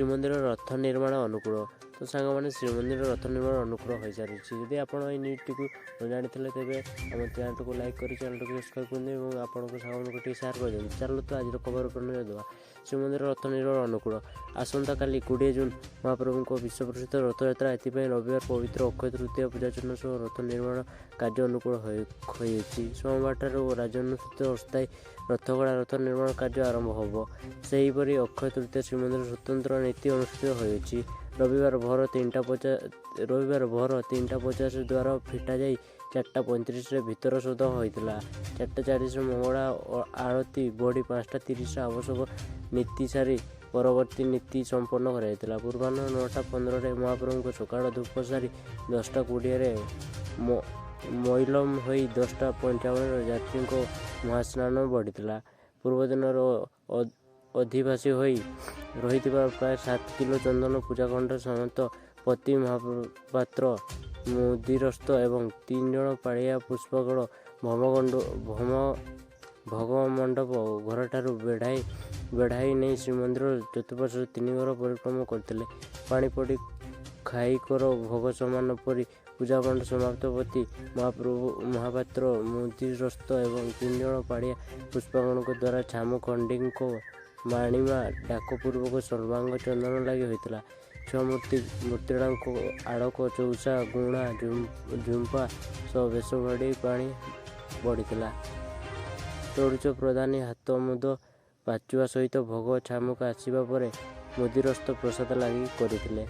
ଶ୍ରୀମନ୍ଦିର ରଥ ନିର୍ମାଣ ଅନୁକୂଳ। ତ ସାଙ୍ଗମାନେ ଶ୍ରୀମନ୍ଦିର ରଥ ନିର୍ମାଣ ଅନୁକୂଳ ହୋଇସାରିଛି। ଯଦି ଆପଣ ଏହି ନ୍ୟୁଜ୍ଟିକୁ ନ ଜାଣିଥିଲେ ତେବେ ଆମ ଚ୍ୟାନେଲକୁ ଲାଇକ୍ କରି ଚ୍ୟାନେଲକୁ ସବସ୍କ୍ରାଇବ୍ କରନ୍ତୁ ଏବଂ ଆପଣଙ୍କ ସାଙ୍ଗମାନଙ୍କୁ ଟିକେ ସେୟାର କରିଦିଅନ୍ତୁ। ଚାଲନ୍ତୁ ଆଜିର ଖବର ଉପରେ ଦେବା। ଶ୍ରୀମନ୍ଦିର ରଥ ନିର୍ମାଣ ଅନୁକୂଳ। ଆସନ୍ତାକାଲି 20 ଜୁନ୍ ମହାପ୍ରଭୁଙ୍କ ବିଶ୍ୱପ୍ରସିଦ୍ଧ ରଥଯାତ୍ରା। ଏଥିପାଇଁ ରବିବାର ପବିତ୍ର ଅକ୍ଷୟ ତୃତୀୟା ପୂଜାର୍ଚ୍ଚନା ସହ ରଥ ନିର୍ମାଣ କାର୍ଯ୍ୟ ଅନୁକୂଳ ହୋଇଛି। ସୋମବାରଠାରୁ ରାଜନୈତିକ ଅସ୍ଥାୟୀ ରଥଗଡ଼ା ରଥ ନିର୍ମାଣ କାର୍ଯ୍ୟ ଆରମ୍ଭ ହେବ। ସେହିପରି ଅକ୍ଷୟ ତୃତୀୟା ଶ୍ରୀମନ୍ଦିର ସ୍ୱତନ୍ତ୍ର ନୀତି ଅନୁଷ୍ଠିତ ହୋଇଛି। ରବିବାର ଭୋର 3:50 ଦ୍ୱାର ଫିଟାଯାଇ 4:35 ଭିତର ଶୋଧ ହୋଇଥିଲା। 4:40 ମଙ୍ଗଳା ଆଳତି ବଢ଼ି 5:30 ଆବଶ୍ୟକ ନୀତି ସାରି ପରବର୍ତ୍ତୀ ନୀତି ସମ୍ପନ୍ନ କରାଯାଇଥିଲା। ପୂର୍ବାହ୍ନ 9:15 ମହାପ୍ରଭୁଙ୍କ ସକାଳ ଧୂପ ସାରି 10:20 ମଇଲମ ହୋଇ 10:55 ଯାତ୍ରୀଙ୍କ ମହାସ୍ନାନ ବଢ଼ିଥିଲା। ପୂର୍ବଦିନର ଅଧିବାସୀ ହୋଇ ରହିଥିବା ପ୍ରାୟ 7 କିଲୋ ଚନ୍ଦନ ପୂଜାଖଣ୍ଡ ସମେତ ପତି ମହାପାତ୍ର ମୁଦିରସ୍ତ ଏବଂ 3 ଜଣ ପାଳିଆ ପୁଷ୍ପଗଡ଼ ଭୋଗମଣ୍ଡପ ଘରଠାରୁ ବେଢ଼ାଇ ନେଇ ଶ୍ରୀମନ୍ଦିର ଚତୁଃପାର୍ଶ୍ୱରେ 3 ଘର ପରିକ୍ରମା କରିଥିଲେ। ପାଣି ପଡ଼ି ଖାଇକର ଭୋଗ ସମାନ ପରି ପୂଜାଖଣ୍ଡ ସମାପ୍ତ ପତି ମହାପାତ୍ର ମୁଦିରସ୍ତ ଏବଂ 3 ଜଣ ପାଳିଆ ପୁଷ୍ପଗଣଙ୍କ ଦ୍ୱାରା ଛାମୁ ଖଣ୍ଡିଙ୍କ ମାଣିମା ଡାକ ପୂର୍ବକ ସର୍ବାଙ୍ଗ ଚନ୍ଦନ ଲାଗି ହୋଇଥିଲା। 6 ମୂର୍ତ୍ତିଣାଙ୍କ ଆଡ଼କ ଚୌସା ଗୁଣା ଝୁମ୍ପା ସହ ବେଶ ଭାଡ଼ି ପାଣି ବଢ଼ିଥିଲା। ତୋଡ଼ୁଚ ପ୍ରଧାନୀ ହାତ ମୁଦ ପାଚୁଆ ସହିତ ଭୋଗ ଛାମୁକ ଆସିବା ପରେ ମୁଦିରସ୍ତ ପ୍ରସାଦ ଲାଗି କରିଥିଲେ।